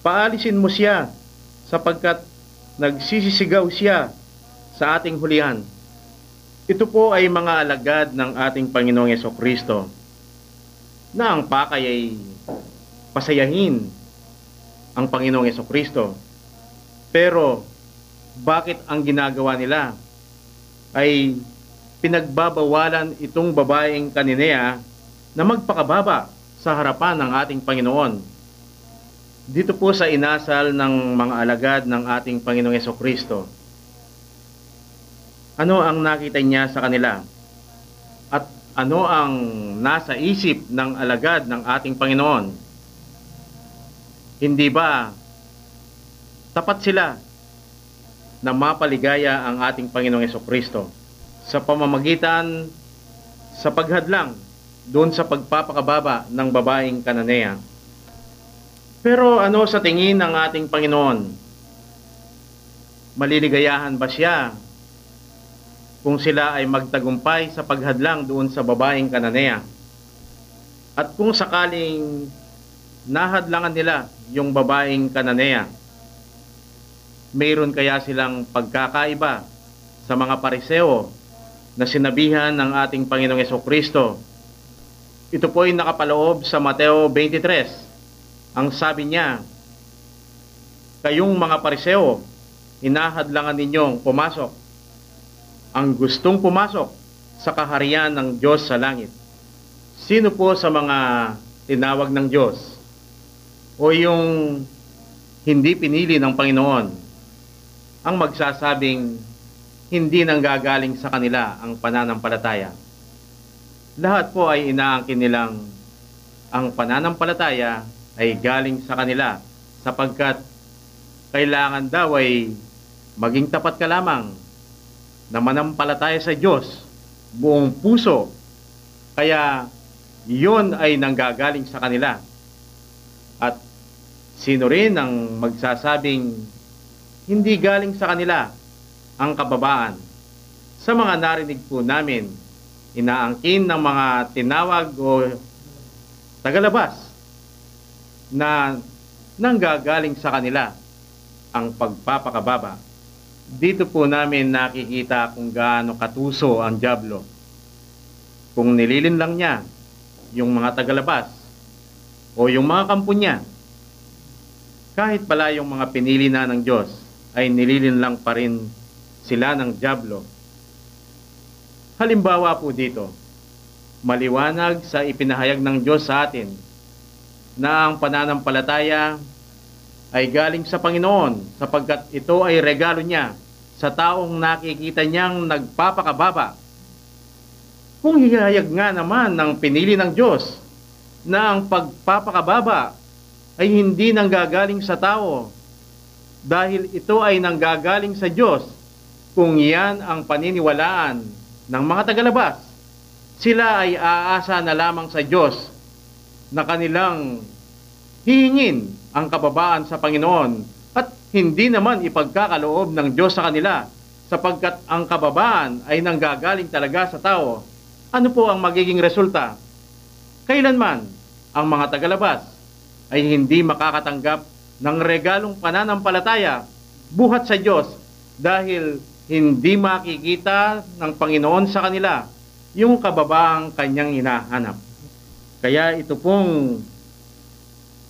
"Paalisin mo siya, sapagkat nagsisisigaw siya sa ating hulihan." Ito po ay mga alagad ng ating Panginoong Hesukristo, na ang pakay ay pasayahin ang Panginoong Hesukristo. Pero bakit ang ginagawa nila ay pinagbabawalan itong babaeng Cananea na magpakababa sa harapan ng ating Panginoon? Dito po sa inasal ng mga alagad ng ating Panginoong Hesukristo, ano ang nakita niya sa kanila? At ano ang nasa isip ng alagad ng ating Panginoon? Hindi ba tapat sila na mapaligaya ang ating Panginoong Hesukristo sa pamamagitan sa paghadlang doon sa pagpapakababa ng babaeng Cananea? Pero ano sa tingin ng ating Panginoon? Maliligayahan ba siya kung sila ay magtagumpay sa paghadlang doon sa babaeng Cananea? At kung sakaling nahadlangan nila yung babaeng Cananea, mayroon kaya silang pagkakaiba sa mga Pariseo na sinabihan ng ating Panginoong Hesukristo? Ito po ay nakapaloob sa Mateo 23. Ang sabi niya, kayong mga Pariseo, hinahadlangan ninyong pumasok ang gustong pumasok sa kaharian ng Diyos sa langit. Sino po sa mga tinawag ng Diyos o yung hindi pinili ng Panginoon ang magsasabing hindi nanggagaling sa kanila ang pananampalataya? Lahat po ay inaangkin nilang ang pananampalataya ay galing sa kanila, sapagkat kailangan daw ay maging tapat ka lamang na manampalataya sa Diyos buong puso. Kaya yun ay nanggagaling sa kanila. At sino rin ang magsasabing hindi galing sa kanila ang kababaan? Sa mga narinig po namin, inaangkin ng mga tinawag o tagalabas na nanggagaling sa kanila ang pagpapakababa. Dito po namin nakikita kung gaano katuso ang dyablo. Kung nililin lang niya yung mga tagalabas o yung mga kampo niya, kahit pala yung mga pinili na ng Diyos, ay nililin lang pa rin sila ng dyablo. Halimbawa po dito, maliwanag sa ipinahayag ng Diyos sa atin na ang pananampalataya ay galing sa Panginoon, sapagkat ito ay regalo niya sa taong nakikita niyang nagpapakababa. Kung hihayag nga naman ng pinili ng Diyos na ang pagpapakababa ay hindi nanggagaling sa tao, dahil ito ay nanggagaling sa Diyos, kung yan ang paniniwalaan ng mga tagalabas, sila ay aasa na lamang sa Diyos na kanilang hihingin ang kababaan sa Panginoon, at hindi naman ipagkakaloob ng Diyos sa kanila, sapagkat ang kababaan ay nanggagaling talaga sa tao. Ano po ang magiging resulta? Kailanman ang mga tagalabas ay hindi makakatanggap ng regalong pananampalataya buhat sa Diyos, dahil hindi makikita ng Panginoon sa kanila yung kababaang kanyang hinahanap. Kaya ito pong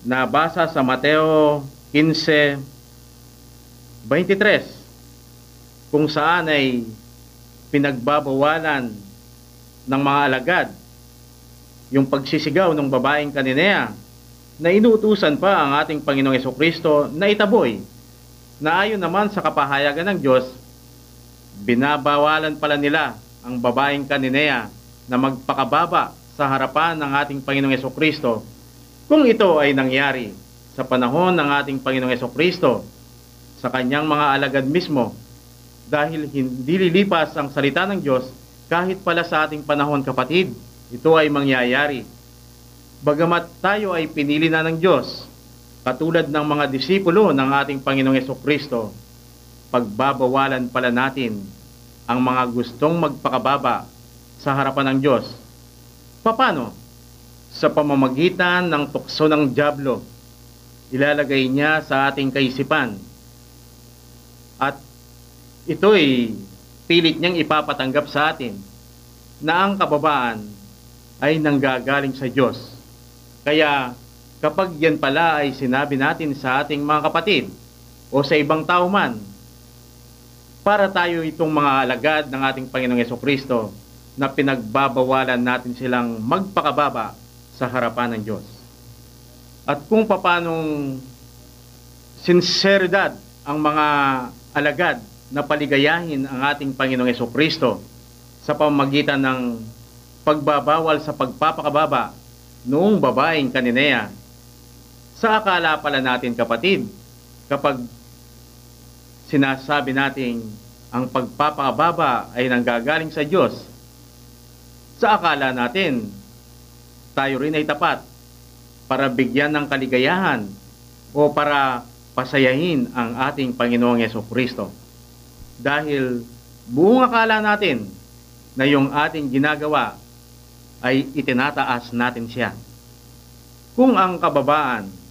nabasa sa Mateo 15:23, kung saan ay pinagbabawalan ng mga alagad yung pagsisigaw ng babaeng Cananea, na inuutusan pa ang ating Panginoong Hesukristo na itaboy, na ayon naman sa kapahayagan ng Diyos, binabawalan pala nila ang babaeng Cananea na magpakababa sa harapan ng ating Panginoong Hesukristo, kung ito ay nangyari sa panahon ng ating Panginoong Hesukristo sa kanyang mga alagad mismo, dahil hindi lilipas ang salita ng Diyos. Kahit pala sa ating panahon, kapatid, ito ay mangyayari. Bagamat tayo ay pinili na ng Diyos, katulad ng mga disipulo ng ating Panginoong Hesukristo, pagbabawalan pala natin ang mga gustong magpakababa sa harapan ng Diyos. Paano? Sa pamamagitan ng tukso ng dyablo, ilalagay niya sa ating kaisipan, at ito'y pilit niyang ipapatanggap sa atin na ang kababaan ay nanggagaling sa Diyos. Kaya kapag yan pala ay sinabi natin sa ating mga kapatid o sa ibang tao man, para tayo itong mga alagad ng ating Panginoong Jesucristo na pinagbabawalan natin silang magpakababa sa harapan ng Diyos. At kung papanong sinseridad ang mga alagad na paligayahin ang ating Panginoong Jesucristo sa pamamagitan ng pagbabawal sa pagpapakababa noong babaeng Kananea. Sa akala pala natin, kapatid, kapag sinasabi nating ang pagpapakababa ay nanggagaling sa Diyos, sa akala natin tayo rin ay tapat para bigyan ng kaligayahan o para pasayahin ang ating Panginoong Jesucristo. Dahil buong akala natin na yung ating ginagawa ay itinataas natin siya. Kung ang kababaan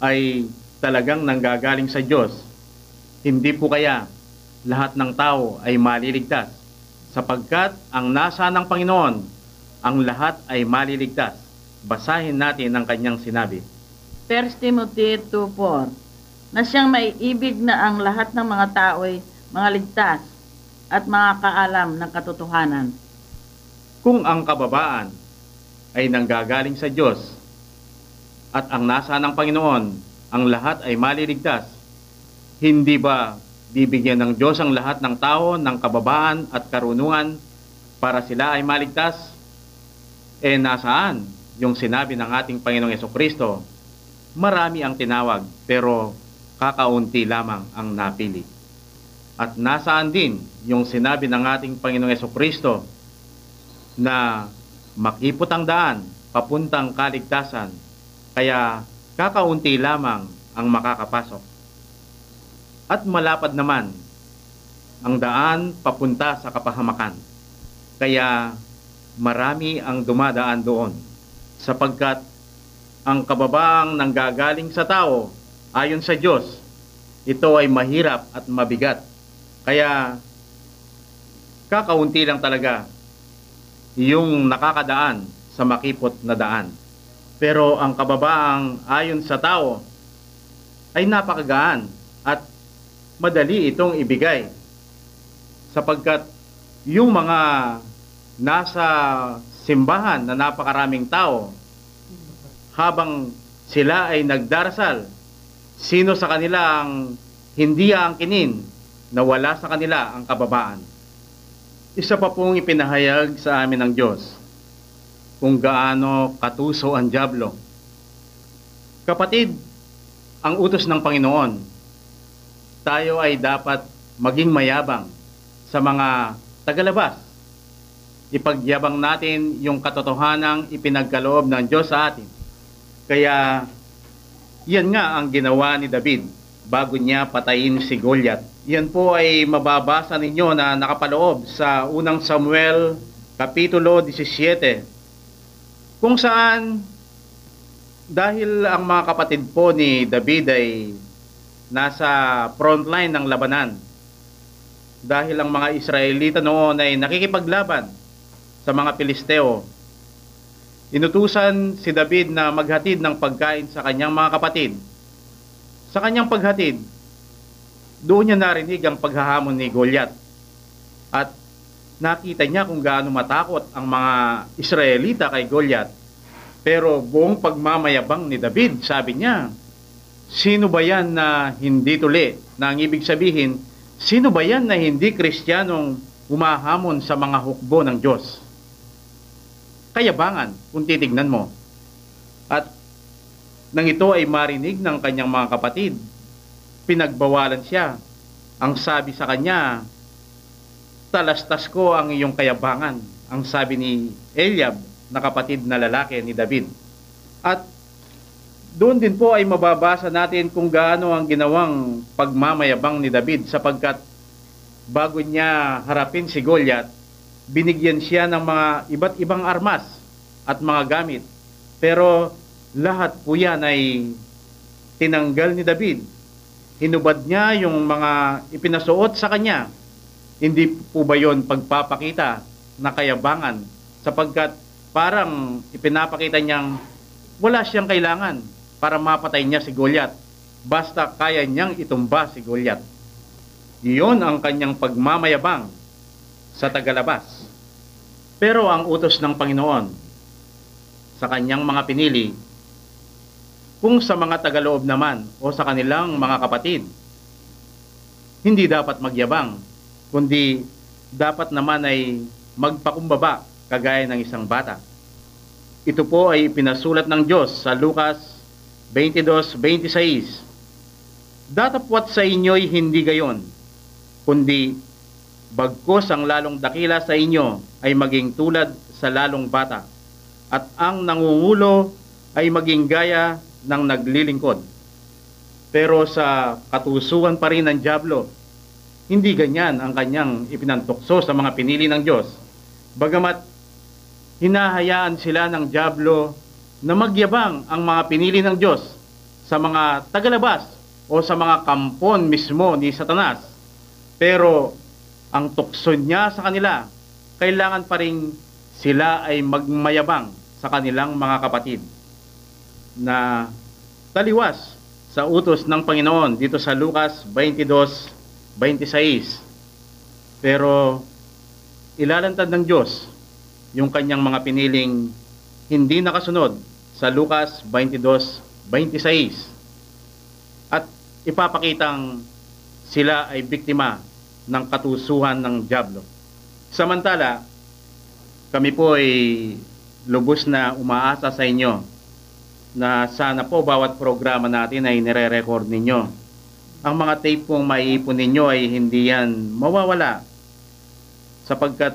ay talagang nanggagaling sa Diyos, hindi po kaya lahat ng tao ay maliligtas, sapagkat ang nasa ng Panginoon, ang lahat ay maliligtas. Basahin natin ang kanyang sinabi. 1 Timothy 2:4, na siyang maiibig na ang lahat ng mga tao ay mga ligtas at mga kaalam ng katotohanan. Kung ang kababaan ay nanggagaling sa Diyos at ang nasa ng Panginoon, ang lahat ay maliligtas, hindi ba bibigyan ng Diyos ang lahat ng tao ng kababaan at karunungan para sila ay maligtas? Nasaan yung sinabi ng ating Panginoong Jesucristo? Marami ang tinawag, pero kakaunti lamang ang napili. At nasaan din yung sinabi ng ating Panginoong Jesucristo na makipot ang daan papuntang kaligtasan, kaya kakaunti lamang ang makakapasok. At malapad naman ang daan papunta sa kapahamakan, kaya marami ang dumadaan doon, sapagkat ang kababaang nanggagaling sa tao ayon sa Diyos, ito ay mahirap at mabigat. Kaya kakaunti lang talaga yung nakakadaan sa makipot na daan. Pero ang kababaang ayon sa tao ay napakagaan at madali itong ibigay, sapagkat yung mga nasa simbahan na napakaraming tao, habang sila ay nagdarasal, sino sa kanila ang hindi aangkinin na wala sa kanila ang kababaan? Isa pa pong ipinahayag sa amin ng Diyos kung gaano katuso ang dyablo. Kapatid, ang utos ng Panginoon, tayo ay dapat maging mayabang sa mga tagalabas. Ipagyabang natin yung katotohanang ipinagkaloob ng Diyos sa atin. Kaya yan nga ang ginawa ni David bago niya patayin si Goliath. Yan po ay mababasa ninyo na nakapaloob sa unang Samuel Kapitulo 17, kung saan dahil ang mga kapatid po ni David ay nasa frontline ng labanan, dahil ang mga Israelita noon ay nakikipaglaban sa mga Pilisteo, inutusan si David na maghatid ng pagkain sa kanyang mga kapatid. Sa kanyang paghatid, doon niya narinig ang paghahamon ni Goliath. At nakita niya kung gaano matakot ang mga Israelita kay Goliath. Pero buong pagmamayabang ni David, sabi niya, sino ba yan na hindi tuli? Na ang ibig sabihin, sino ba yan na hindi Kristiyanong humahamon sa mga hukbo ng Diyos? Kayabangan kung titignan mo. At nang ito ay marinig ng kanyang mga kapatid, pinagbawalan siya. Ang sabi sa kanya, talastas ko ang iyong kayabangan, ang sabi ni Eliab, na kapatid na lalaki ni David. At doon din po ay mababasa natin kung gaano ang ginawang pagmamayabang ni David, sapagkat bago niya harapin si Goliath, binigyan siya ng mga iba't ibang armas at mga gamit. Pero lahat po yan ay tinanggal ni David. Hinubad niya yung mga ipinasuot sa kanya. Hindi po ba yon pagpapakita na kayabangan? Sapagkat parang ipinapakita niyang wala siyang kailangan para mapatay niya si Goliath, basta kaya niyang itumba si Goliath. Iyon ang kanyang pagmamayabang sa tagalabas. Pero ang utos ng Panginoon sa kanyang mga pinili, kung sa mga tagaloob naman o sa kanilang mga kapatid, hindi dapat magyabang, kundi dapat naman ay magpakumbaba kagaya ng isang bata. Ito po ay pinasulat ng Diyos sa Lucas 22:26. Datapwat sa inyo'y hindi gayon, kundi bagkos ang lalong dakila sa inyo ay maging tulad sa lalong bata, at ang nangungulo ay maging gaya ng naglilingkod. Pero sa katusuan pa rin ng dyablo, hindi ganyan ang kanyang ipinantukso sa mga pinili ng Diyos. Bagamat hinahayaan sila ng dyablo na magyabang ang mga pinili ng Diyos sa mga tagalabas o sa mga kampon mismo ni Satanas, pero ang tukso niya sa kanila, kailangan pa rin sila ay magmayabang sa kanilang mga kapatid, na taliwas sa utos ng Panginoon dito sa Lucas 22:26. Pero ilalantad ng Diyos yung kanyang mga piniling hindi nakasunod sa Lucas 22:26, at ipapakitang sila ay biktima ng katusuhan ng dyablo. Samantala, kami po ay lubos na umaasa sa inyo na sana po bawat programa natin ay nire-record ninyo. Ang mga tape pong maiipon ninyo ay hindi yan mawawala, sapagkat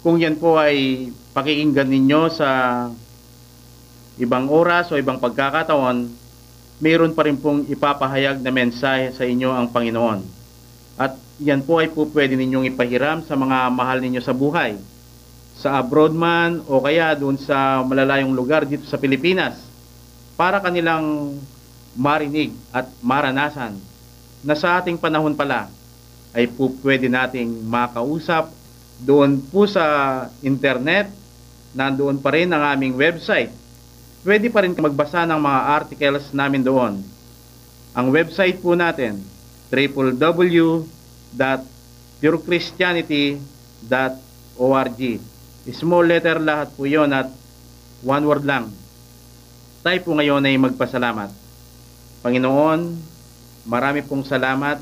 kung yan po ay pakikinggan ninyo sa ibang oras o ibang pagkakataon, mayroon pa rin pong ipapahayag na mensahe sa inyo ang Panginoon. At yan po ay po pwede ninyong ipahiram sa mga mahal ninyo sa buhay, sa abroad man o kaya doon sa malalayong lugar dito sa Pilipinas, para kanilang marinig at maranasan na sa ating panahon pala ay po pwede nating makausap doon po sa internet. Nandoon pa rin ang aming website. Pwede pa rin magbasa ng mga articles namin doon. Ang website po natin, www.purechristianity.org. Small letter lahat po yon at one word lang. Tayo po ngayon ay magpasalamat. Panginoon, marami pong salamat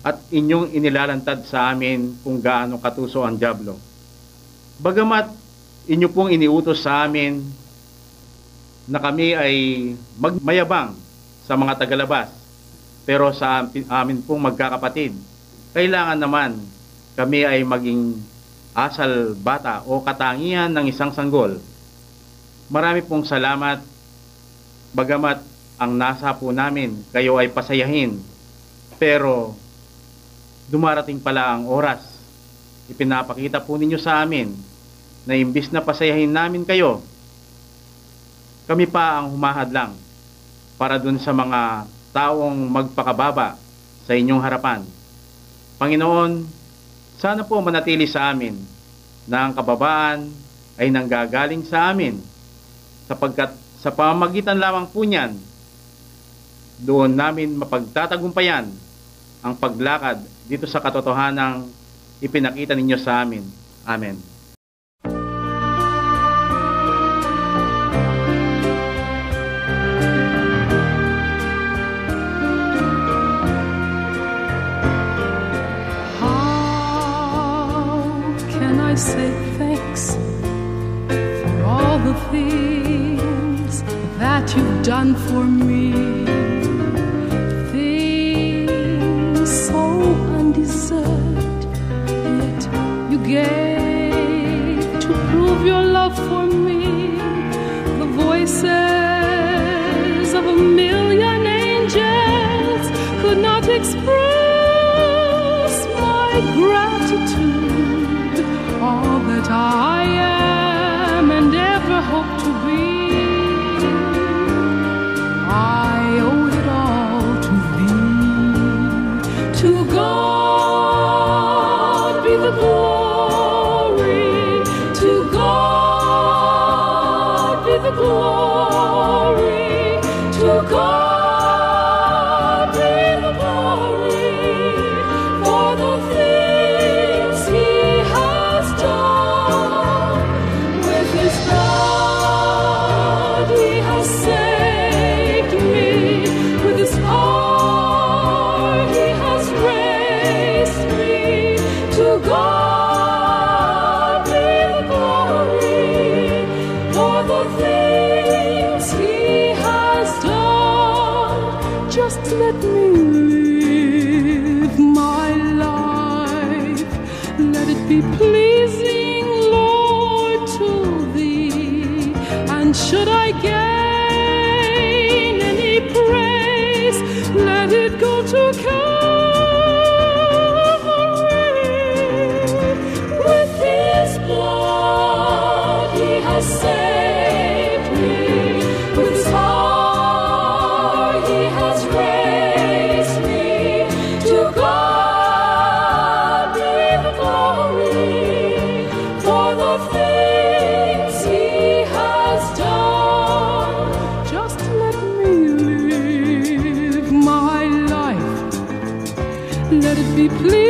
at inyong inilalantad sa amin kung gaano katuso ang dyablo. Bagamat inyo pong iniutos sa amin na kami ay magmayabang sa mga tagalabas, pero sa amin pong magkakapatid, kailangan naman kami ay maging asal bata o katangian ng isang sanggol. Marami pong salamat, bagamat ang nasa po namin kayo ay pasayahin, pero dumarating pala ang oras. Ipinapakita po ninyo sa amin na imbis na pasayahin namin kayo, kami pa ang humahadlang para dun sa mga taong magpakababa sa inyong harapan. Panginoon, sana po manatili sa amin na ang kababaan ay nanggagaling sa amin, sapagkat sa pamamagitan lamang po niyan, doon namin mapagtatagumpayan ang paglakad dito sa katotohanang ipinakita ninyo sa amin. Amen. I say thanks for all the things that you've done for me. Things so undeserved, yet you gave to prove your love for me. The voices of a million angels could not express my gratitude. All that I am and ever hope to be, I owe it all to thee. To God be the glory, to God be the glory. To God be the glory for the things He has done. With His blood He has saved me. With His heart He has raised me. To God be the glory for the things He has done. Just let me live my life. Let it be pleasing, Lord, to Thee. And should I gain any praise, let it go to Calvary. With His blood He has saved me. With His heart He has raised me. To God be the glory for the things He has done. Just let me live my life. Let it be pleasing,